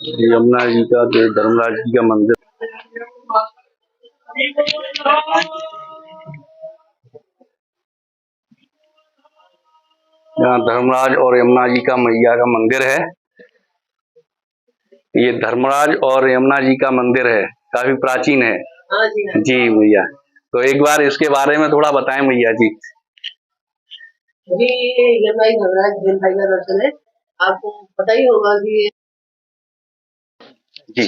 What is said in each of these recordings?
यमुना जी का जो धर्मराज जी का मंदिर, यहाँ धर्मराज और यमुना जी का मैया का मंदिर है। ये धर्मराज और यमुना जी का मंदिर है, काफी प्राचीन है। हाँ जी, हाँ जी भैया, तो एक बार इसके बारे में थोड़ा बताएं भैया जी। जी, ये यमुना जी धर्मराज जैन भाई का दर्शन है। आपको पता ही होगा कि जी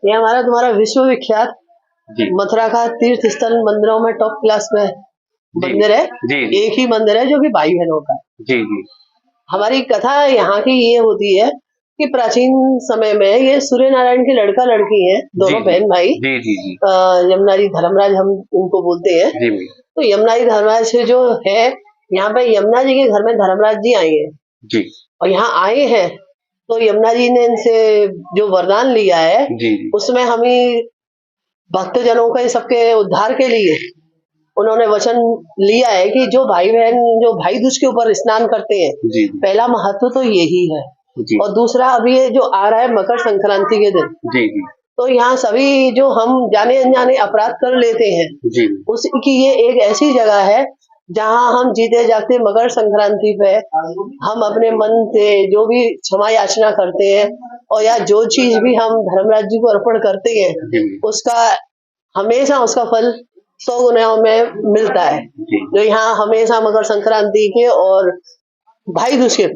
ये हमारा तुम्हारा विश्व विख्यात मथुरा का तीर्थ स्थल मंदिरों में टॉप क्लास में मंदिर है। जी एक ही मंदिर है जो कि भाई बहनों का। जी जी हमारी कथा यहाँ की ये होती है कि प्राचीन समय में ये सूर्य नारायण के लड़का लड़की हैं, दोनों बहन भाई। जी जी जी यमुना जी धर्मराज हम उनको बोलते हैं। जी तो यमुना जी धर्मराज से जो है, यहाँ पे यमुना जी के घर में धर्मराज जी आए हैं जी, और यहाँ आए हैं तो यमुना जी ने इनसे जो वरदान लिया है जी उसमें हमें भक्तजनों के सबके उद्धार के लिए उन्होंने वचन लिया है कि जो भाई बहन जो भाई दूज के ऊपर स्नान करते हैं, जी पहला महत्व तो यही है। जी और दूसरा अभी ये जो आ रहा है मकर संक्रांति के दिन, जी जी तो यहाँ सभी जो हम जाने अनजाने अपराध कर लेते हैं जी, उसकी ये एक ऐसी जगह है जहाँ हम जीते जागते मकर संक्रांति पे हम अपने मन से जो भी क्षमा याचना करते हैं और या जो चीज भी हम धर्मराज जी को अर्पण करते हैं उसका हमेशा उसका फल 100 गुना में मिलता है। जो यहाँ हमेशा मकर संक्रांति के और भाई दूज के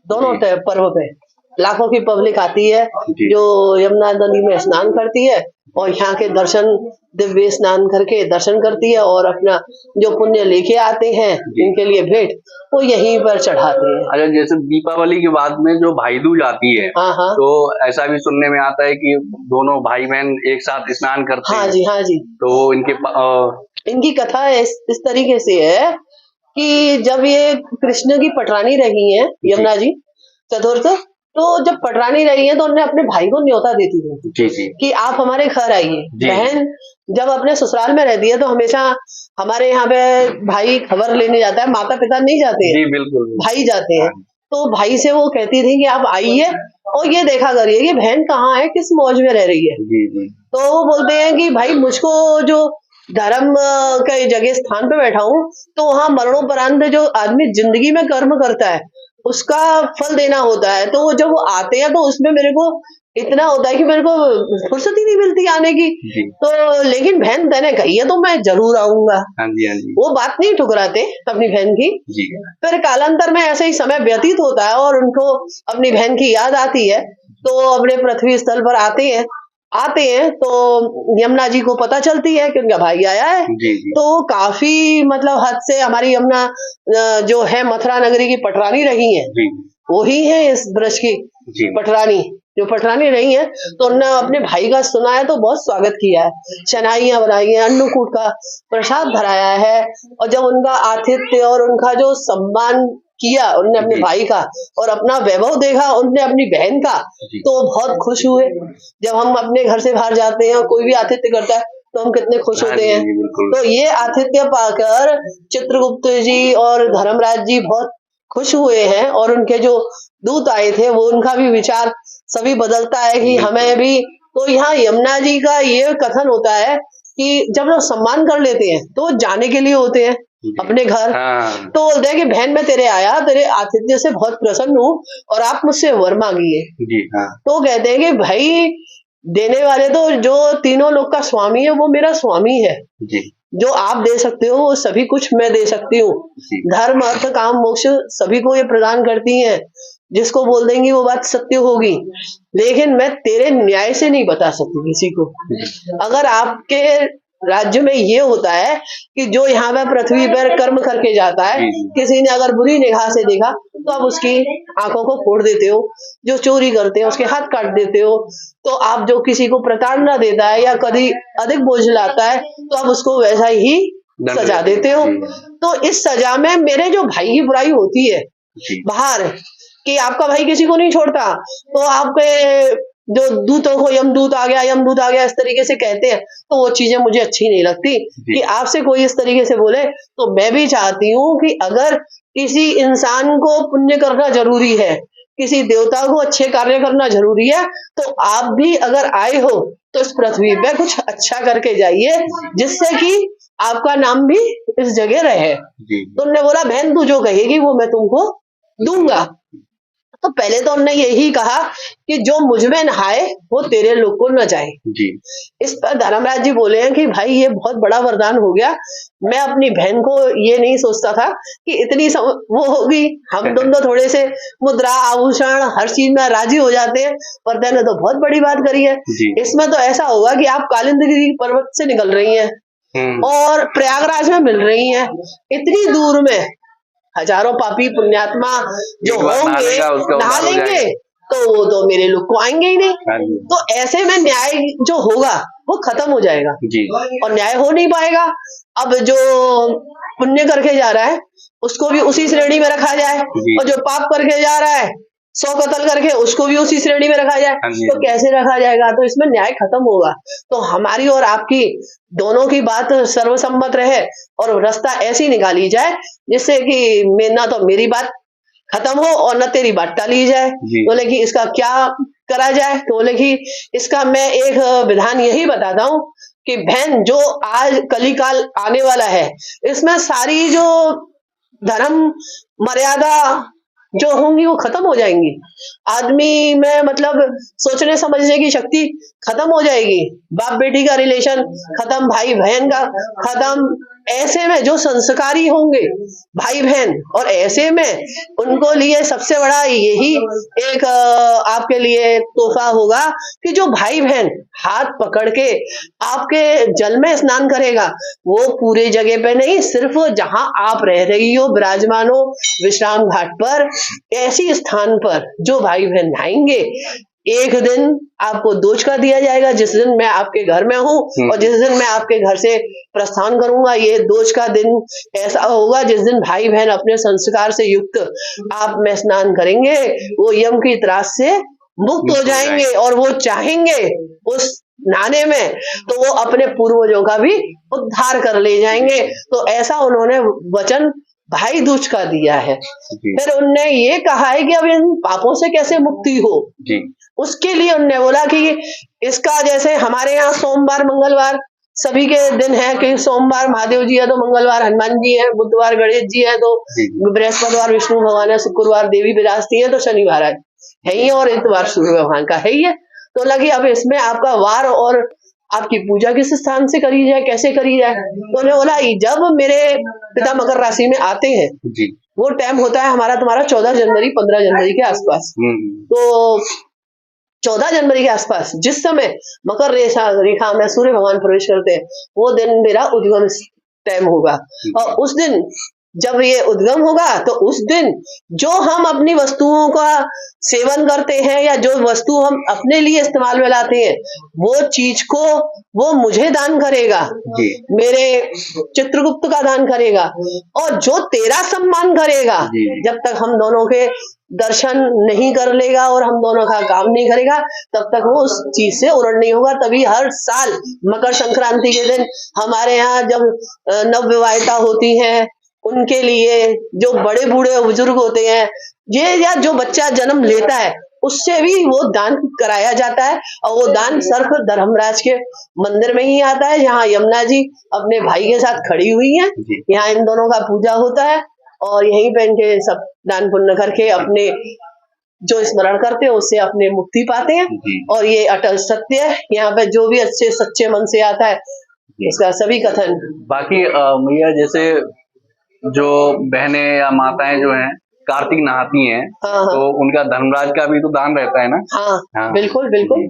दोनों पर्व पे लाखों की पब्लिक आती है जो यमुना नदी में स्नान करती है और यहाँ के दर्शन दिव्य स्नान करके दर्शन करती है और अपना जो पुण्य लेके आते हैं इनके लिए भेंट वो यहीं पर चढ़ाते हैं। अच्छा, जैसे दीपावली के बाद में जो भाई दूज आती है, हाँ, तो ऐसा भी सुनने में आता है कि दोनों भाई बहन एक साथ स्नान करते हैं। हाँ जी, तो इनकी कथा इस तरीके से है कि जब ये कृष्ण की पटरानी रही हैं यमुना जी चतुर्थ, तो जब पटरानी रही है तो उन्होंने अपने भाई को न्योता देती थी कि आप हमारे घर आइए। बहन जब अपने ससुराल में रहती है तो हमेशा हमारे यहाँ पे भाई खबर लेने जाता है, माता पिता नहीं जाते हैं, बिल्कुल भाई जाते हैं। तो भाई से वो कहती थी कि आप आइए और ये देखा करिए कि बहन कहाँ है, किस मौज में रह रही है। तो वो बोलते हैं कि भाई मुझको जो धर्म के जगह स्थान पे बैठा हूँ तो वहाँ मरणोपरांत जो आदमी जिंदगी में कर्म करता है उसका फल देना होता है। तो जब वो आते हैं तो उसमें मेरे को इतना होता है कि मेरे को फुर्सत ही नहीं मिलती आने की। तो लेकिन बहन तने कही है तो मैं जरूर आऊंगा। वो बात नहीं ठुकराते अपनी बहन की। फिर कालांतर में ऐसे ही समय व्यतीत होता है और उनको अपनी बहन की याद आती है तो अपने पृथ्वी स्थल पर आते हैं तो यमुना जी को पता चलती है कि उनका भाई आया है। तो काफी मतलब हद से हमारी यमुना जो है मथुरा नगरी की पटरानी रही है, वही है इस ब्रज की पटरानी जो पटरानी रही है। तो उन्होंने अपने भाई का सुना है तो बहुत स्वागत किया है, शनाइयां बनाई हैं, अन्नकूट का प्रसाद धराया है और जब उनका आतिथ्य और उनका जो सम्मान किया उनने अपने भाई का और अपना वैभव देखा उनने अपनी बहन का तो बहुत खुश हुए। जब हम अपने घर से बाहर जाते हैं और कोई भी आतिथ्य करता है तो हम कितने खुश होते हैं। तो ये आतिथ्य पाकर चित्रगुप्त जी और धर्मराज जी बहुत खुश हुए हैं और उनके जो दूत आए थे वो उनका भी विचार सभी बदलता है कि हमें भी। तो यहाँ यमुना जी का ये कथन होता है कि जब लोग सम्मान कर लेते हैं तो जाने के लिए होते हैं अपने घर। तो बोलते हैं कि बहन मैं तेरे आया, तेरे आतिथ्य से बहुत प्रसन्न हूँ और आप मुझसे वर मांगिए। तो कहते हैं कि भाई देने वाले तो जो तीनों लोग का स्वामी है वो मेरा स्वामी है। जो आप दे सकते हो वो सभी कुछ मैं दे सकती हूँ। धर्म अर्थ काम मोक्ष सभी को ये प्रदान करती हैं, जिसको बोल देंगी वो बात सत्य होगी। लेकिन मैं तेरे न्याय से नहीं बता सकती किसी को। अगर आपके राज्य में ये होता है कि जो यहाँ पे पृथ्वी पर कर्म करके जाता है किसी ने अगर बुरी निगाह से देखा तो आप उसकी आंखों को फोड़ देते हो, जो चोरी करते हैं उसके हाथ काट देते हो, तो आप जो किसी को प्रताड़ना देता है या कभी अधिक बोझ लाता है तो आप उसको वैसा ही सजा देते हो। तो इस सजा में मेरे जो भाई की बुराई होती है बाहर कि आपका भाई किसी को नहीं छोड़ता, तो आपके जो दूतों को यमदूत आ गया इस तरीके से कहते हैं, तो वो चीजें मुझे अच्छी नहीं लगती कि आपसे कोई इस तरीके से बोले। तो मैं भी चाहती हूँ कि अगर किसी इंसान को पुण्य करना जरूरी है किसी देवता को अच्छे कार्य करना जरूरी है, तो आप भी अगर आए हो तो इस पृथ्वी पे कुछ अच्छा करके जाइए, जिससे कि आपका नाम भी इस जगह रहे। जी तो उन्होंने बोला बहन तू जो कहेगी वो मैं तुमको दूंगा। तो पहले तो उन्होंने यही कहा कि जो मुझ में नहाए वो तेरे लोग को न जाए। जी इस पर धर्मराज जी बोले हैं कि भाई ये बहुत बड़ा वरदान हो गया, मैं अपनी बहन को ये नहीं सोचता था कि इतनी वो होगी। हम दोनों थोड़े से मुद्रा आभूषण हर चीज में राजी हो जाते हैं, पर तेने तो बहुत बड़ी बात करी है। जी इसमें तो ऐसा होगा कि आप कालिंदी पर्वत से निकल रही हैं और प्रयागराज में मिल रही हैं, इतनी दूर में हजारों पापी पुण्यात्मा जो एक बार नहा होंगे लेगा, उसका नहा उद्धार हो लेंगे, जाएगा। तो वो तो मेरे लोग को आएंगे ही नहीं। हाँ जी तो ऐसे में न्याय जो होगा वो खत्म हो जाएगा जी और न्याय हो नहीं पाएगा। अब जो पुण्य करके जा रहा है उसको भी उसी श्रेणी में रखा जाए, जी। और जो पाप करके जा रहा है 100 कत्ल करके उसको भी उसी श्रेणी में रखा जाए, हाँ जी, तो हाँ जी। कैसे रखा जाएगा? तो इसमें न्याय खत्म होगा। तो हमारी और आपकी दोनों की बात सर्वसम्मत रहे और रास्ता ऐसी निकाली जाए जिससे कि ना तो मेरी बात खत्म हो और न तेरी बात टाली जाए। जी। बोले कि इसका क्या करा जाए? तो बोले कि इसका मैं एक विधान यही बताता हूँ कि बहन जो आज कलिकाल आने वाला है, इसमें सारी जो धर्म मर्यादा जो होंगी वो खत्म हो जाएंगी। आदमी में मतलब सोचने समझने की शक्ति खत्म हो जाएगी, बाप बेटी का रिलेशन खत्म, भाई बहन का खत्म। ऐसे में जो संस्कारी होंगे भाई बहन, और ऐसे में उनको लिए सबसे बड़ा यही एक आपके लिए तोहफा होगा कि जो भाई बहन हाथ पकड़ के आपके जल में स्नान करेगा, वो पूरे जगह पे नहीं, सिर्फ जहां आप रह रही हो विराजमान हो विश्राम घाट पर, ऐसी स्थान पर जो भाई बहन नहाएंगे, एक दिन आपको दोचका दिया जाएगा। जिस दिन मैं आपके घर में हूँ और जिस दिन मैं आपके घर से प्रस्थान करूंगा, ये दोच का दिन ऐसा होगा जिस दिन भाई बहन अपने संस्कार से युक्त आप में स्नान करेंगे, वो यम की त्रास से मुक्त हो जाएंगे और वो चाहेंगे उस नहाने में तो वो अपने पूर्वजों का भी उद्धार कर ले जाएंगे। तो ऐसा उन्होंने वचन भाई दूज का दिया है। फिर उनने ये कहा है कि अब इन पापों से कैसे मुक्ति हो जी उसके लिए उनने बोला कि इसका जैसे हमारे यहाँ सोमवार मंगलवार सभी के दिन है कि सोमवार महादेव जी है तो मंगलवार हनुमान जी है, बुधवार गणेश जी है तो बृहस्पतिवार विष्णु भगवान है, शुक्रवार देवी विराजती है तो शनिवार है ही, और इतवार सूर्य भगवान का है ही है। तो लगी अब इसमें आपका वार और आपकी पूजा किस स्थान से करी जाए, कैसे करी जाए? तो उन्होंने बोला जब मेरे पिता मकर राशि में आते हैं जी वो टाइम होता है हमारा तुम्हारा 14 जनवरी 15 जनवरी के आसपास। तो 14 जनवरी के आसपास जिस समय मकर रेखा में सूर्य भगवान प्रवेश करते हैं, वो दिन मेरा उद्गम टाइम होगा। और उस दिन जब ये उद्गम होगा तो उस दिन जो हम अपनी वस्तुओं का सेवन करते हैं या जो वस्तु हम अपने लिए इस्तेमाल में लाते हैं, वो चीज को वो मुझे दान करेगा, मेरे चित्रगुप्त का दान करेगा, और जो तेरा सम्मान करेगा जब तक हम दोनों के दर्शन नहीं कर लेगा और हम दोनों का काम नहीं करेगा तब तक वो उस चीज से उरण नहीं होगा। तभी हर साल मकर संक्रांति के दिन हमारे यहाँ जब नवविवाहिता होती हैं उनके लिए जो बड़े बूढ़े बुजुर्ग होते हैं ये या जो बच्चा जन्म लेता है उससे भी वो दान कराया जाता है, और वो दान सिर्फ धर्मराज के मंदिर में ही आता है जहाँ यमुना जी अपने भाई के साथ खड़ी हुई हैं। यहाँ इन दोनों का पूजा होता है और यहीं पे इनके सब दान पुण्य करके अपने जो स्मरण करते हैं उससे अपने मुक्ति पाते हैं। और ये अटल सत्य है, यहाँ पे जो भी अच्छे सच्चे मन से आता है इसका सभी कथन। बाकी मैया जैसे जो बहनें या माताएं जो हैं कार्तिक नहाती हैं, हाँ, तो उनका धर्मराज का भी तो दान रहता है ना? हाँ, बिल्कुल बिल्कुल।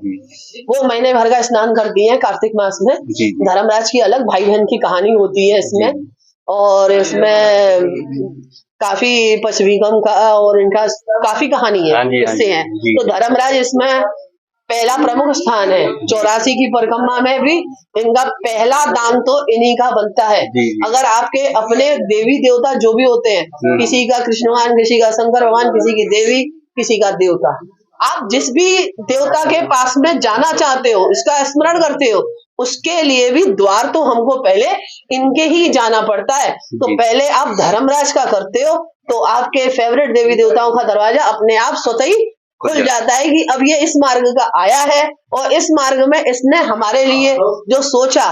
वो महीने भर का स्नान करती हैं कार्तिक मास में। धर्मराज की अलग भाई बहन की कहानी होती है इसमें, और इसमें काफी पशुविगम का और इनका काफी कहानी है, इससे है। तो धर्मराज इसमें पहला प्रमुख स्थान है। 84 की परिक्रमा में भी इनका पहला दान तो इन्हीं का बनता है। अगर आपके अपने देवी देवता जो भी होते हैं, किसी का कृष्ण भगवान, किसी का शंकर भगवान, किसी की देवी, किसी का देवता, आप जिस भी देवता के पास में जाना चाहते हो, इसका स्मरण करते हो, उसके लिए भी द्वार तो हमको पहले इनके ही जाना पड़ता है। तो पहले आप धर्मराज का करते हो तो आपके फेवरेट देवी देवताओं का दरवाजा अपने आप स्वतः ही खुल जाता है कि अब ये इस मार्ग का आया है और इस मार्ग में इसने हमारे लिए जो सोचा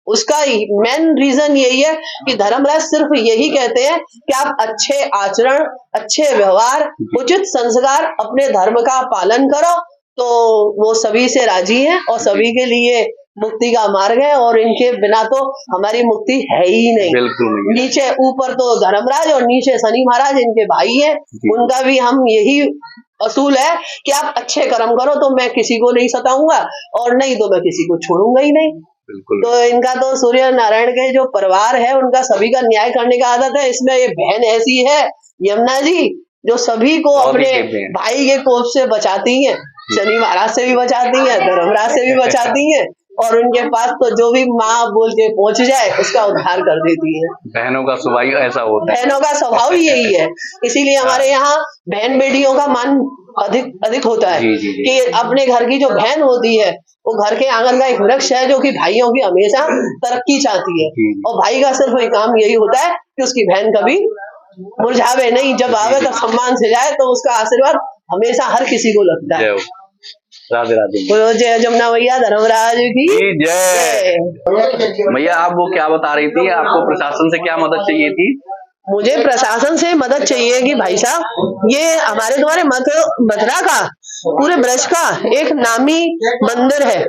उसका मेन रीजन यही है कि धर्मराज सिर्फ यही कहते हैं कि आप अच्छे आचरण, अच्छे व्यवहार, उचित संस्कार, अपने धर्म का पालन करो, तो वो सभी से राजी हैं और सभी के लिए मुक्ति का मार्ग है और इनके बिना तो हमारी मुक्ति है ही नहीं। बिल्कुल। नीचे ऊपर तो धर्मराज और नीचे शनि महाराज इनके भाई हैं, उनका भी हम यही असूल है कि आप अच्छे कर्म करो तो मैं किसी को नहीं सताऊंगा और नहीं तो मैं किसी को छोड़ूंगा ही नहीं। बिल्कुल। तो इनका तो सूर्य नारायण के जो परिवार है उनका सभी का न्याय करने का आदत है। इसमें ये बहन ऐसी है यमुना जी जो सभी को अपने भाई के कोप से बचाती हैं, शनि महाराज से भी बचाती हैं, धर्मराज से भी बचाती हैं और उनके पास तो जो भी माँ बोल के पहुंच जाए उसका उद्धार कर देती है। बहनों का स्वभाव ऐसा होता है, बहनों का स्वभाव ही यही है, इसीलिए हमारे यहाँ बहन बेटियों का मान अधिक होता है। जी। कि अपने घर की जो बहन होती है वो घर के आंगन का एक वृक्ष है जो कि भाइयों की हमेशा तरक्की चाहती है और भाई का सिर्फ एक काम यही होता है कि उसकी बहन कभी मुरझावे नहीं, जब आवे तो सम्मान से जाए, तो उसका आशीर्वाद हमेशा हर किसी को लगता है। राधे राधे। बोलो जय जमुना मैया धर्मराज की जय। भैया आप वो क्या बता रही थी, आपको प्रशासन से क्या मदद चाहिए थी? मुझे प्रशासन से मदद चाहिए कि भाई साहब ये हमारे तुम्हारे मथुरा का पूरे ब्रज का एक नामी मंदिर है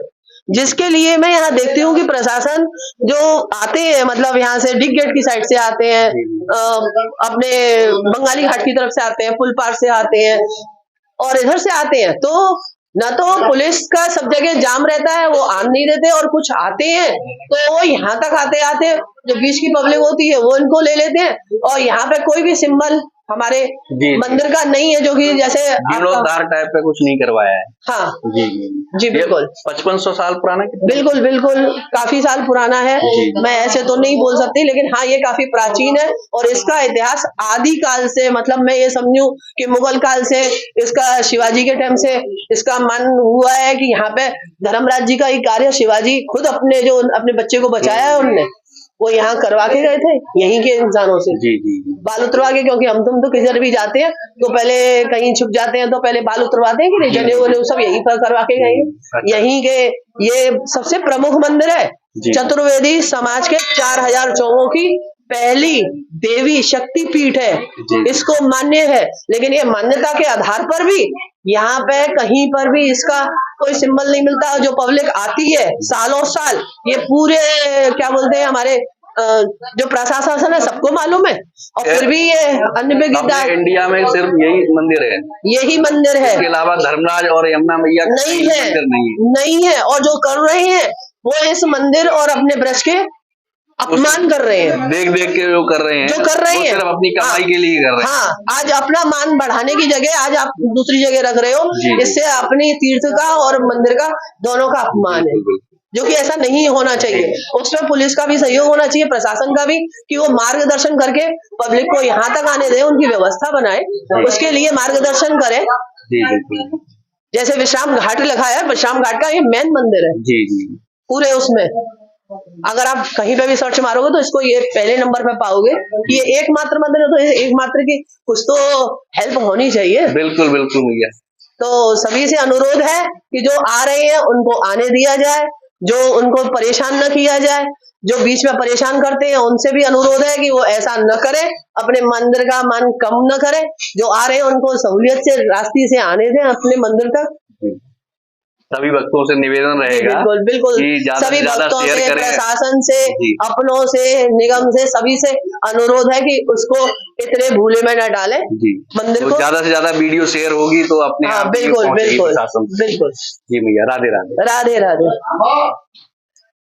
जिसके लिए मैं यहाँ देखती हूँ कि प्रशासन जो आते हैं, मतलब यहाँ से डिग गेट की साइड से आते हैं, अपने बंगाली घाट की तरफ से आते हैं, पुल पार से आते हैं और इधर से आते हैं, तो न तो पुलिस का सब जगह जाम रहता है, वो आन नहीं देते, और कुछ आते हैं तो वो यहाँ तक आते आते जो बीच की पब्लिक होती है वो इनको ले लेते हैं और यहाँ पे कोई भी सिंबल हमारे मंदिर का नहीं है, जो कि जैसे जीर्णोद्धार टाइप पे कुछ नहीं करवाया है। हाँ जी बिल्कुल। 5500 साल पुराना? बिल्कुल काफी साल पुराना है। मैं ऐसे तो नहीं बोल सकती, लेकिन हाँ ये काफी प्राचीन है और इसका इतिहास आदि काल से, मतलब मैं ये समझूं कि मुगल काल से, इसका शिवाजी के टाइम से इसका मान हुआ है कि यहाँ पे धर्मराज जी का ही कार्य शिवाजी खुद अपने बच्चे को बचाया है उनने, वो यहाँ करवा के गए थे यहीं के इंसानों से। जी बाल उतरवा के, क्योंकि हम तुम तो किधर भी जाते हैं तो पहले कहीं छुप जाते हैं तो पहले बाल उतरवाते हैं कि नहीं, जने वने सब यहीं पर करवा के गए। यहीं के ये सबसे प्रमुख मंदिर है, चतुर्वेदी समाज के 4000 चौवों की पहली देवी शक्ति पीठ है, इसको मान्य है। लेकिन ये मान्यता के आधार पर भी यहाँ पे कहीं पर भी इसका कोई सिंबल नहीं मिलता। जो पब्लिक आती है सालों साल, ये पूरे क्या बोलते हैं हमारे जो प्रशासन है सबको मालूम है, और फिर भी ये अन्य पे इंडिया में सिर्फ यही मंदिर है, इसके अलावा धर्मराज और यमुना मैया नहीं है। और जो कर रहे हैं वो इस मंदिर और अपने ब्रज के अपमान कर रहे हैं, देख के जो कर रहे हैं सिर्फ अपनी कमाई के लिए कर रहे हैं। हाँ, आज अपना मान बढ़ाने की जगह आज आप दूसरी जगह रख रहे हो, इससे अपनी तीर्थ का और मंदिर का दोनों का अपमान है, जो कि ऐसा नहीं होना चाहिए। उसमें पुलिस का भी सहयोग होना चाहिए, प्रशासन का भी, कि वो मार्गदर्शन करके पब्लिक को यहाँ तक आने दे, उनकी व्यवस्था बनाए, उसके लिए मार्गदर्शन करे। जैसे विश्राम घाट लिखा है, विश्राम घाट का ये मेन मंदिर है पूरे उसमें। अगर आप कहीं पे भी सर्च मारोगे तो इसको ये पहले नंबर पे पाओगे। ये एकमात्र मंदिर है, तो एकमात्र की कुछ तो हेल्प होनी चाहिए। बिल्कुल भैया। तो सभी से अनुरोध है कि जो आ रहे हैं उनको आने दिया जाए, जो उनको परेशान न किया जाए, जो बीच में परेशान करते हैं उनसे भी अनुरोध है कि वो ऐसा न करें, अपने मंदिर का मान कम न करें। जो आ रहे हैं उनको सहूलियत से रास्ते से आने दें अपने मंदिर तक। सभी भक्तों से निवेदन रहेगा, बिल्कुल सभी भक्तों से, प्रशासन से, अपनों से, निगम से, सभी से अनुरोध है कि उसको इतने भूले में न डालें मंदिर को। ज्यादा से ज्यादा वीडियो शेयर होगी तो अपने बिल्कुल जी भैया। राधे राधे। राधे राधे।